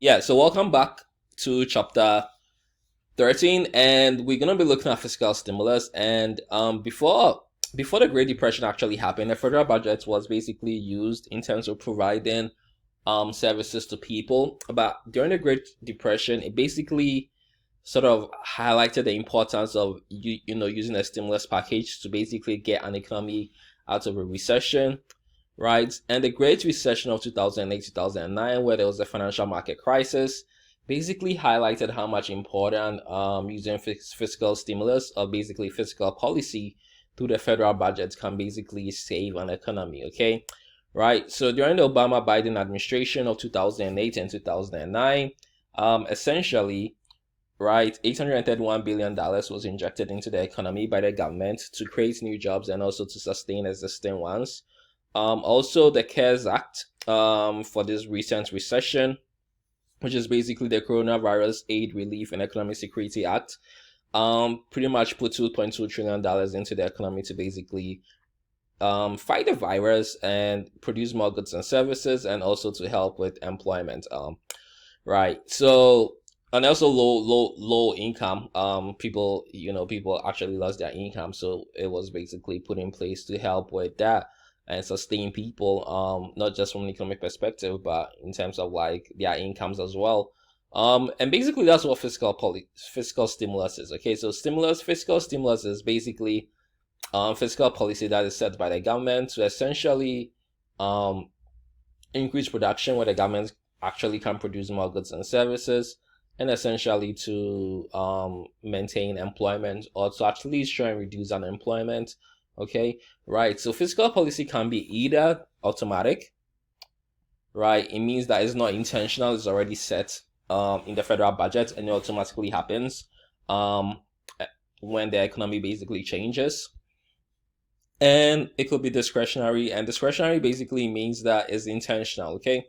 Yeah, so welcome back to chapter 13, and we're gonna be looking at fiscal stimulus. And before the Great Depression actually happened, the federal budget was basically used in terms of providing services to people. But during the Great Depression, it basically sort of highlighted the importance of using a stimulus package to basically get an economy out of a recession, right? And the Great Recession of 2008 2009, where there was a financial market crisis, basically highlighted how much important using fiscal stimulus, or basically fiscal policy through the federal budget, can basically save an economy. Okay, right? So during the Obama Biden administration of 2008 and 2009, essentially, right, $831 billion was injected into the economy by the government to create new jobs and also to sustain existing ones. Also, the CARES Act for this recent recession, which is basically the Coronavirus Aid, Relief, and Economic Security Act, pretty much put $2.2 trillion into the economy to basically fight the virus and produce more goods and services, and also to help with employment. Right. So, and also low income. People actually lost their income, so it was basically put in place to help with that and sustain people. Not just from an economic perspective, but in terms of like their incomes as well. And basically that's what fiscal stimulus is. Okay, so fiscal stimulus is basically fiscal policy that is set by the government to essentially um increase production where the government actually can produce more goods and services, and essentially to maintain employment, or to at least try and reduce unemployment. Okay, right. So fiscal policy can be either automatic, right? It means that it's not intentional, it's already set in the federal budget, and it automatically happens um, when the economy basically changes. And it could be discretionary, and discretionary basically means that it's intentional. Okay,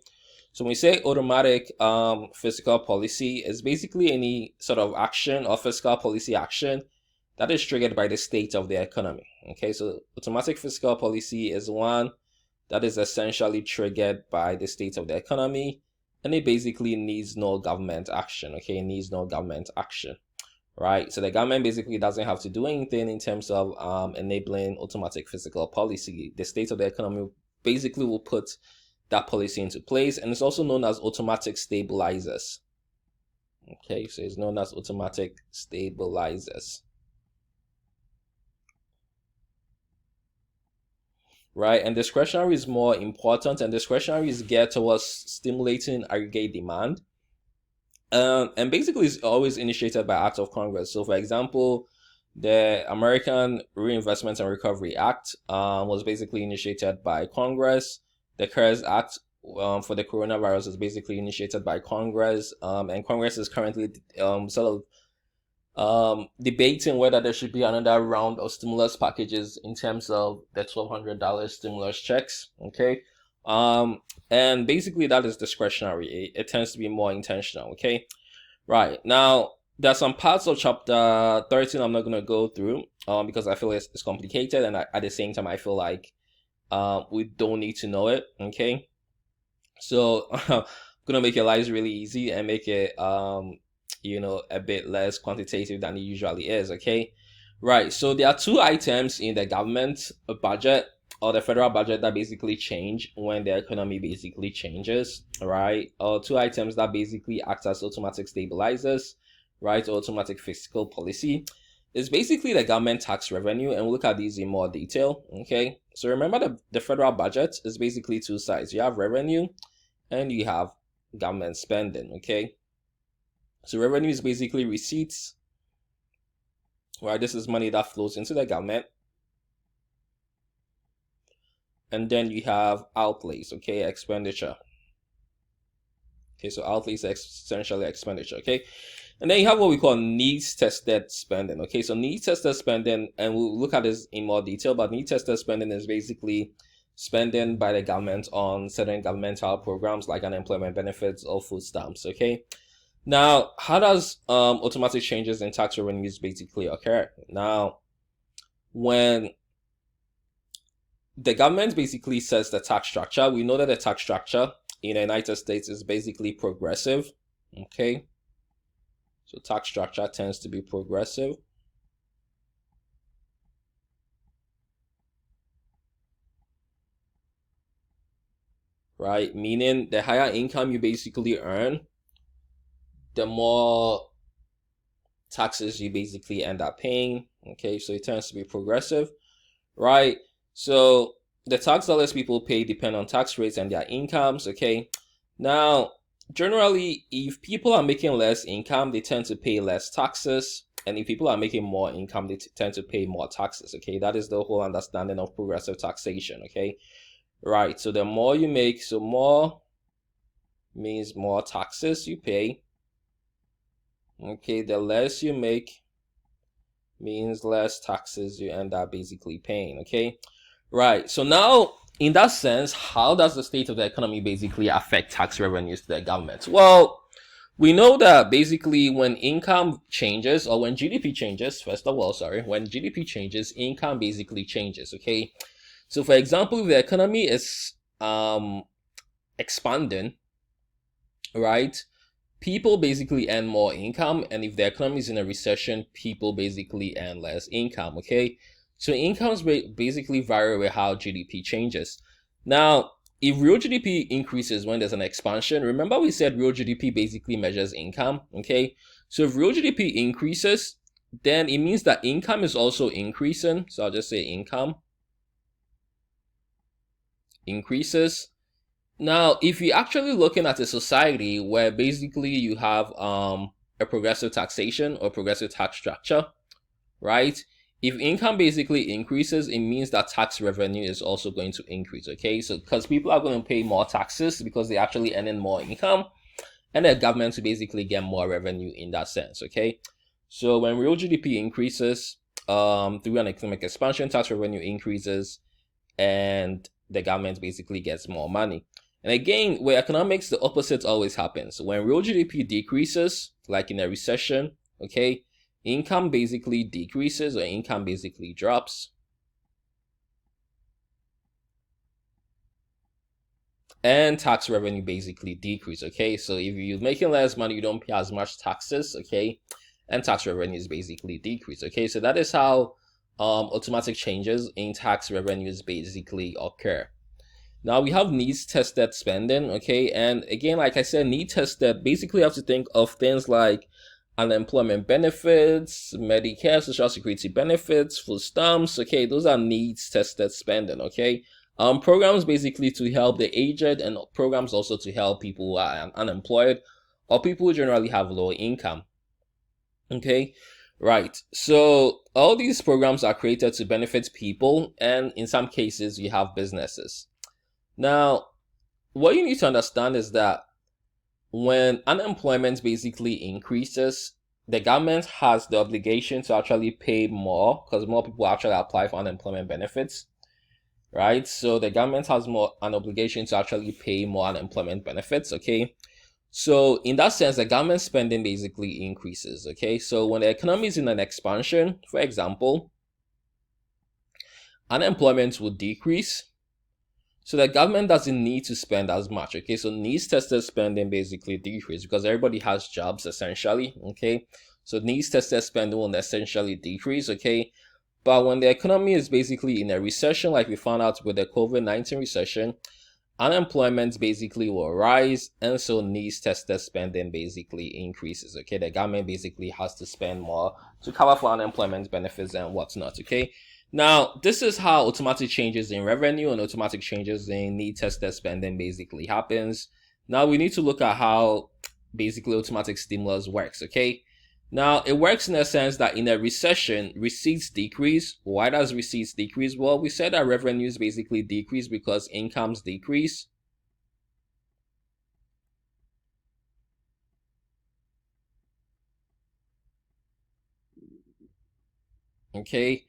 so when we say automatic fiscal policy, is basically any sort of action or fiscal policy action that is triggered by the state of the economy. Okay, so automatic fiscal policy is one that is essentially triggered by the state of the economy, and it basically needs no government action. Okay, it needs no government action, right? So the government basically doesn't have to do anything in terms of enabling automatic fiscal policy. The state of the economy basically will put that policy into place, and it's also known as automatic stabilizers. Okay, so it's known as automatic stabilizers, right? And discretionary is more important, and discretionary is geared towards stimulating aggregate demand. And basically, it's always initiated by act of Congress. So, for example, the American Reinvestment and Recovery Act was basically initiated by Congress. The CARES Act for the coronavirus is basically initiated by Congress, and Congress is currently sort of debating whether there should be another round of stimulus packages in terms of the $1,200 stimulus checks. Okay, and basically that is discretionary. It tends to be more intentional. Okay, right. Now there's some parts of chapter 13 I'm not gonna go through because I feel it's complicated, and at the same time I feel like we don't need to know it. Okay, so I'm gonna make your lives really easy and make it a bit less quantitative than it usually is. Okay, right. So there are two items in the government budget or the federal budget that basically change when the economy basically changes, right? Or two items that basically act as automatic stabilizers, right? Or automatic fiscal policy. It's basically the government tax revenue, and we'll look at these in more detail. Okay, so remember the federal budget is basically two sides. You have revenue and you have government spending. Okay, so revenue is basically receipts, right? This is money that flows into the government. And then you have outlays, okay, expenditure. Okay, so outlays are essentially expenditure, okay? And then you have what we call needs tested spending, okay? So needs tested spending, and we'll look at this in more detail, but needs tested spending is basically spending by the government on certain governmental programs like unemployment benefits or food stamps, okay? Now, how does automatic changes in tax revenues basically occur? Now, when the government basically sets the tax structure, we know that the tax structure in the United States is basically progressive, Okay, so tax structure tends to be progressive. Right, meaning the higher income you basically earn, the more taxes you basically end up paying. Okay, so it tends to be progressive, right? So the tax dollars people pay depend on tax rates and their incomes. Okay, now generally, if people are making less income, they tend to pay less taxes, and if people are making more income, they tend to pay more taxes. Okay, that is the whole understanding of progressive taxation. Okay, right. So the more you make, so more means more taxes you pay. Okay, the less you make means less taxes you end up basically paying. Okay, right. So now, in that sense, how does the state of the economy basically affect tax revenues to the government? Well, we know that basically when income changes, or when GDP changes, first of all, sorry, when GDP changes, income basically changes. Okay, so for example, if the economy is expanding, right, people basically earn more income, and if the economy is in a recession, people basically earn less income. Okay, so incomes basically vary with how GDP changes. Now, if real GDP increases when there's an expansion, remember we said real GDP basically measures income. Okay, so if real GDP increases, then it means that income is also increasing. So I'll just say income increases. Now, if you're actually looking at a society where basically you have a progressive taxation or progressive tax structure, right? If income basically increases, it means that tax revenue is also going to increase. Okay, so because people are going to pay more taxes because they're actually earning more income, and the government to basically get more revenue in that sense. Okay, so when real GDP increases, through an economic expansion, tax revenue increases, and the government basically gets more money. And again, with economics, the opposite always happens. When real GDP decreases, like in a recession, okay, income basically decreases or income basically drops. And tax revenue basically decrease. Okay, so if you're making less money, you don't pay as much taxes. Okay, and tax revenues basically decrease. Okay, so that is how automatic changes in tax revenues basically occur. Now we have needs tested spending, okay? And again, like I said, need tested, basically you have to think of things like unemployment benefits, Medicare, Social Security benefits, food stamps, okay? Those are needs tested spending, okay? Programs basically to help the aged, and programs also to help people who are unemployed or people who generally have low income, okay? Right. So all these programs are created to benefit people, and in some cases you have businesses. Now, what you need to understand is that when unemployment basically increases, the government has the obligation to actually pay more because more people actually apply for unemployment benefits, right? So the government has more an obligation to actually pay more unemployment benefits, okay? So in that sense, the government spending basically increases, okay? So when the economy is in an expansion, for example, unemployment will decrease. So the government doesn't need to spend as much, okay? So needs tested spending basically decrease because everybody has jobs essentially, okay? So needs tested spending will essentially decrease, okay? But when the economy is basically in a recession, like we found out with the COVID-19 recession, unemployment basically will rise, and so needs tested spending basically increases, okay? The government basically has to spend more to cover for unemployment benefits and whatnot, okay? Now, this is how automatic changes in revenue and automatic changes in need tested spending basically happens. Now, we need to look at how basically automatic stimulus works, okay? Now, it works in a sense that in a recession, receipts decrease. Why does receipts decrease? Well, we said that revenues basically decrease because incomes decrease. Okay,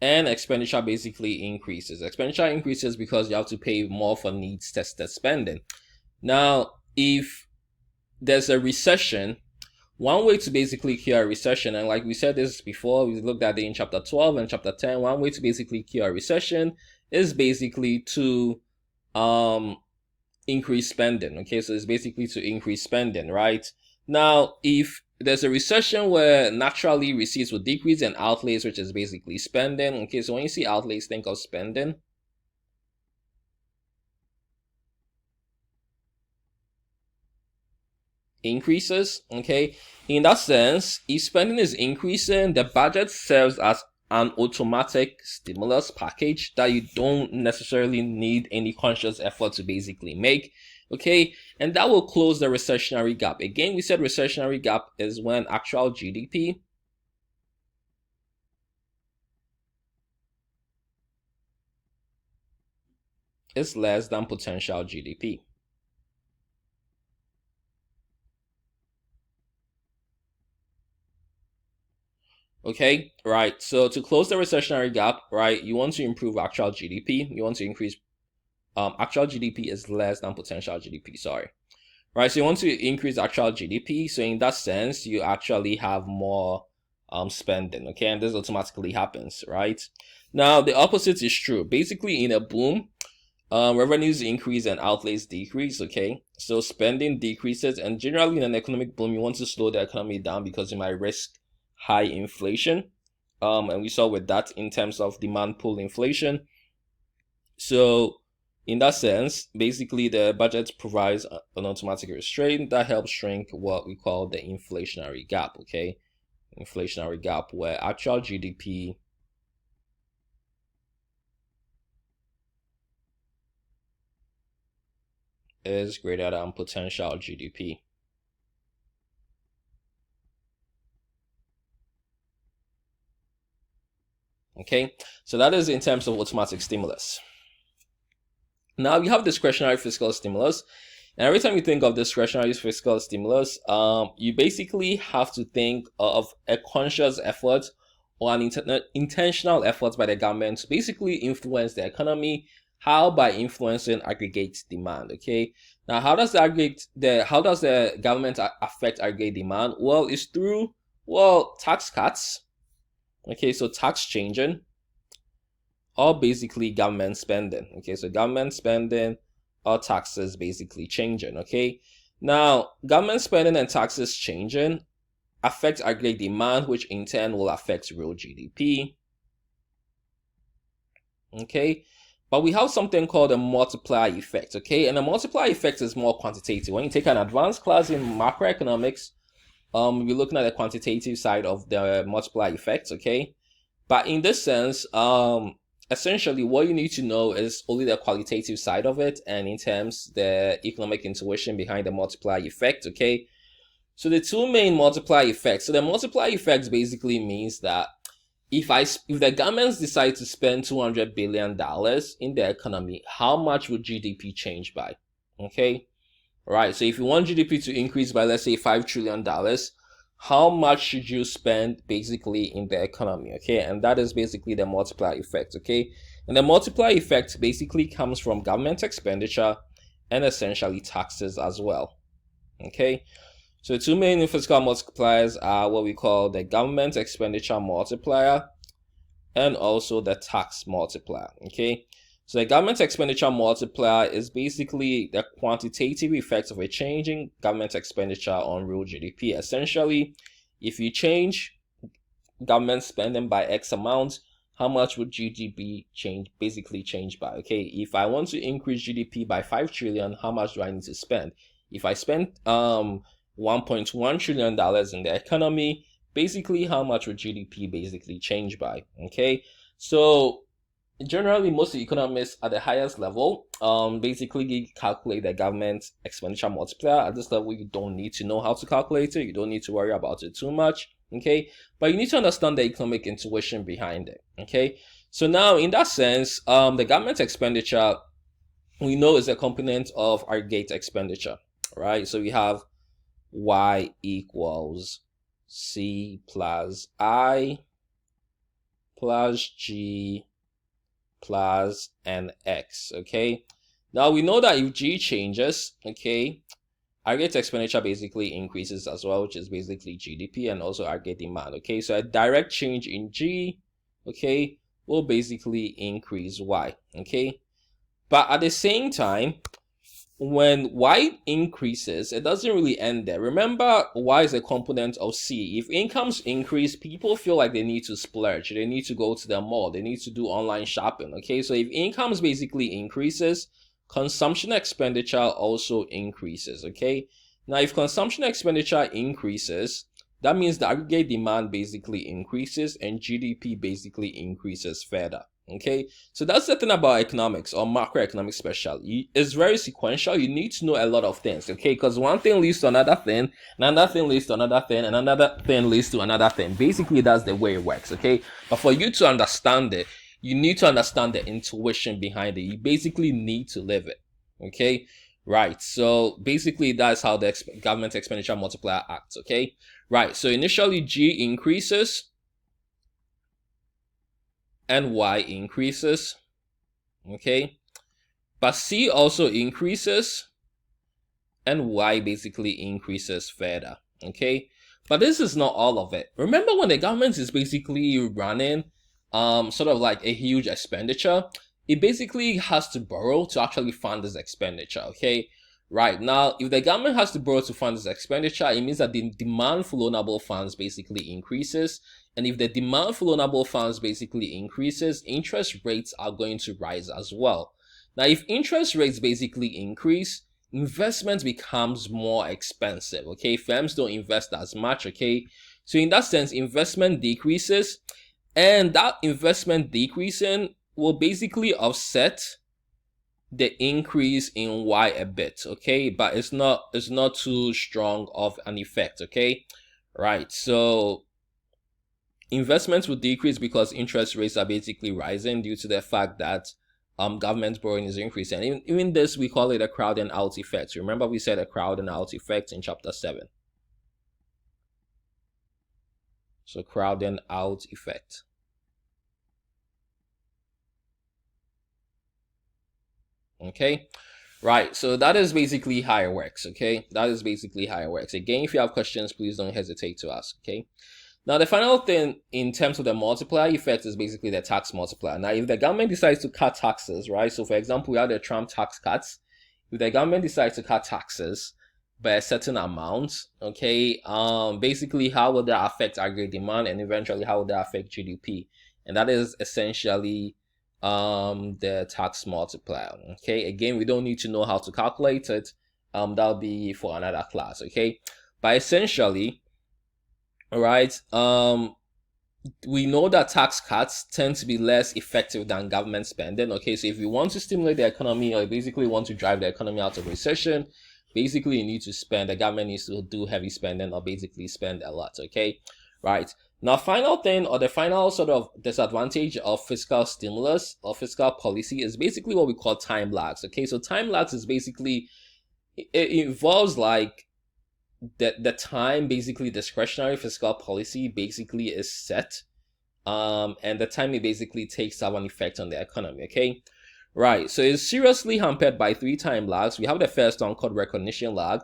and expenditure basically increases. Expenditure increases because you have to pay more for needs tested spending. Now, if there's a recession, one way to basically cure a recession, and like we said this before, we looked at it in chapter 12 and chapter 10, one way to basically cure a recession is basically to increase spending. Okay, so it's basically to increase spending, right? Now, if there's a recession where naturally receipts will decrease and outlays, which is basically spending. Okay, so when you see outlays, think of spending. Increases. Okay, in that sense, if spending is increasing, the budget serves as an automatic stimulus package that you don't necessarily need any conscious effort to basically make. Okay, and that will close the recessionary gap. Again, we said recessionary gap is when actual GDP is less than potential GDP. Okay, right. So to close the recessionary gap, right, you want to improve actual GDP. You want to increase actual GDP is less than potential GDP, sorry. Right, so you want to increase actual GDP. So in that sense, you actually have more spending, okay? And this automatically happens, right? Now, the opposite is true. Basically, in a boom, revenues increase and outlays decrease, okay? So spending decreases, and generally in an economic boom, you want to slow the economy down because you might risk high inflation. And we saw with that in terms of demand pull inflation. So in that sense, basically the budget provides an automatic restraint that helps shrink what we call the inflationary gap, okay? Inflationary gap where actual GDP is greater than potential GDP. Okay, so that is in terms of automatic stimulus. Now you have discretionary fiscal stimulus. And every time you think of discretionary fiscal stimulus, you basically have to think of a conscious effort or an intentional effort by the government to basically influence the economy. How? By influencing aggregate demand. Okay. Now, how does the government affect aggregate demand? Well, it's through tax cuts. Okay, so tax changing, or basically government spending. Okay, so government spending or taxes basically changing. Okay, now government spending and taxes changing affect aggregate demand, which in turn will affect real GDP. Okay, but we have something called a multiplier effect. Okay, and a multiplier effect is more quantitative. When you take an advanced class in macroeconomics, we're looking at the quantitative side of the multiplier effect. Okay, but in this sense, essentially what you need to know is only the qualitative side of it, and in terms the economic intuition behind the multiplier effect. Okay, so the two main multiplier effects. So the multiplier effect basically means that if the governments decide to spend $200 billion in the economy, how much would GDP change by? Okay, right. So if you want GDP to increase by, let's say, $5 trillion, how much should you spend basically in the economy? Okay, and that is basically the multiplier effect. Okay, and the multiplier effect basically comes from government expenditure and essentially taxes as well. Okay, so the two main fiscal multipliers are what we call the government expenditure multiplier and also the tax multiplier. Okay, so the government expenditure multiplier is basically the quantitative effect of a changing government expenditure on real GDP. Essentially, if you change government spending by X amount, how much would GDP basically change by? Okay, if I want to increase GDP by 5 trillion, how much do I need to spend? If I spend $1.1 trillion in the economy, basically how much would GDP basically change by? Okay, so generally most economists at the highest level basically calculate the government expenditure multiplier. At this level, you don't need to know how to calculate it. You don't need to worry about it too much. Okay, but you need to understand the economic intuition behind it. Okay, so now in that sense, the government expenditure we know is a component of aggregate expenditure, right? So we have Y equals C plus I plus G plus an X. Okay, now we know that if G changes, okay, aggregate expenditure basically increases as well, which is basically GDP and also aggregate demand. Okay, so a direct change in G, okay, will basically increase Y. Okay, but at the same time, when Y increases, it doesn't really end there. Remember, Y is a component of C. If incomes increase, people feel like they need to splurge. They need to go to the mall. They need to do online shopping. Okay, so if incomes basically increases, consumption expenditure also increases. Okay, now if consumption expenditure increases, that means the aggregate demand basically increases and GDP basically increases further. Okay, so that's the thing about economics, or macroeconomics especially. It's very sequential. You need to know a lot of things, okay? Because one thing leads to another thing, another thing leads to another thing, and another thing leads to another thing. Basically, that's the way it works, okay? But for you to understand it, you need to understand the intuition behind it. You basically need to live it, okay? Right, so basically that's how the government expenditure multiplier acts, okay? Right, so initially G increases and Y increases, okay? But C also increases and Y basically increases further, okay? But this is not all of it. Remember when the government is basically running sort of like a huge expenditure, it basically has to borrow to actually fund this expenditure, okay? Right, now, if the government has to borrow to fund this expenditure, it means that the demand for loanable funds basically increases. And if the demand for loanable funds basically increases, interest rates are going to rise as well. Now, if interest rates basically increase, investment becomes more expensive, okay? Firms don't invest as much, okay? So in that sense, investment decreases, and that investment decreasing will basically offset the increase in Y a bit, okay? But it's not too strong of an effect, okay? Right, so investments will decrease because interest rates are basically rising due to the fact that government borrowing is increasing. And even this, we call it a crowding out effect. Remember we said a crowding out effect in chapter 7. So crowding out effect. Okay, right, so that is basically how it works, okay? That is basically how it works. Again, if you have questions, please don't hesitate to ask, okay? Now, the final thing in terms of the multiplier effect is basically the tax multiplier. Now, if the government decides to cut taxes, right? So, for example, we have the Trump tax cuts. If the government decides to cut taxes by a certain amount, okay, basically, how will that affect aggregate demand, and eventually, how will that affect GDP? And that is essentially the tax multiplier, okay? Again, we don't need to know how to calculate it. That'll be for another class, okay? But essentially, all right, we know that tax cuts tend to be less effective than government spending, okay? So if you want to stimulate the economy, or basically want to drive the economy out of recession, basically you need to spend, the government needs to do heavy spending, or basically spend a lot, okay? Right, now final thing, or the final sort of disadvantage of fiscal stimulus or fiscal policy is basically what we call time lags, okay? So time lags is basically, it involves like the time basically discretionary fiscal policy basically is set, and the time it basically takes to have an effect on the economy, okay? Right, so it's seriously hampered by 3 time lags. We have the first one called recognition lag.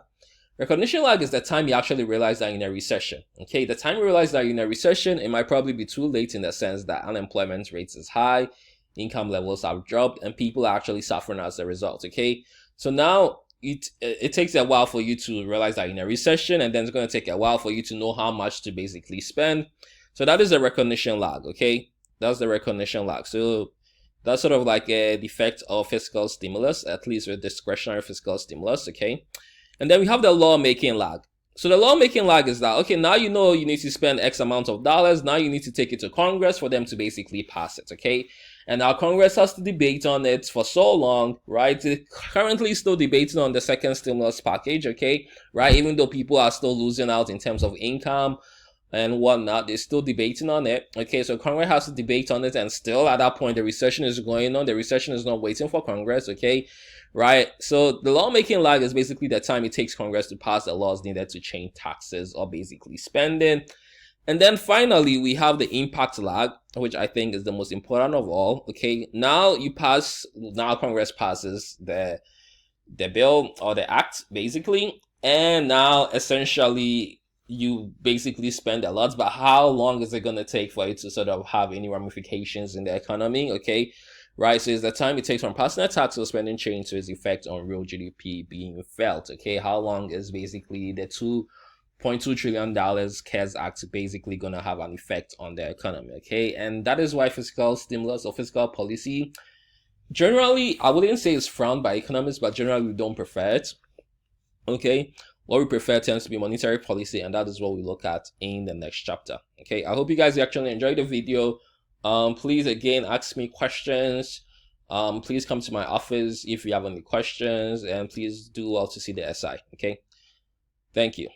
Recognition lag is the time you actually realize that you're in a recession, okay? The time you realize that you're in a recession, it might probably be too late in the sense that unemployment rates is high, income levels have dropped, and people are actually suffering as a result, okay? So now it takes a while for you to realize that you're in a recession, and then it's going to take a while for you to know how much to basically spend. So that is a recognition lag, okay? That's the recognition lag. So that's sort of like a defect of fiscal stimulus, at least with discretionary fiscal stimulus, okay? And then we have the lawmaking lag. So the lawmaking lag is that, okay, now you know you need to spend X amount of dollars. Now you need to take it to Congress for them to basically pass it, okay? And now Congress has to debate on it for so long, right? They're currently still debating on the second stimulus package, okay? Right? Even though people are still losing out in terms of income and whatnot, they're still debating on it, okay? So Congress has to debate on it, and still at that point, the recession is going on. The recession is not waiting for Congress, okay? Right, so the lawmaking lag is basically the time it takes Congress to pass the laws needed to change taxes or basically spending. And then finally, we have the impact lag, which I think is the most important of all, okay? Now Congress passes the bill or the act, basically, and now essentially you basically spend a lot, but how long is it going to take for it to sort of have any ramifications in the economy, okay? right? So it's the time it takes from passing a tax or spending change to its effect on real GDP being felt. Okay, how long is basically the $2.2 trillion CARES Act basically gonna have an effect on the economy? Okay, and that is why fiscal stimulus or fiscal policy generally, I wouldn't say it's frowned by economists, but generally we don't prefer it. Okay, what we prefer tends to be monetary policy, and that is what we look at in the next chapter. Okay, I hope you guys actually enjoyed the video. Please again ask me questions. Please come to my office if you have any questions, and please do well to see the SI. Okay, thank you.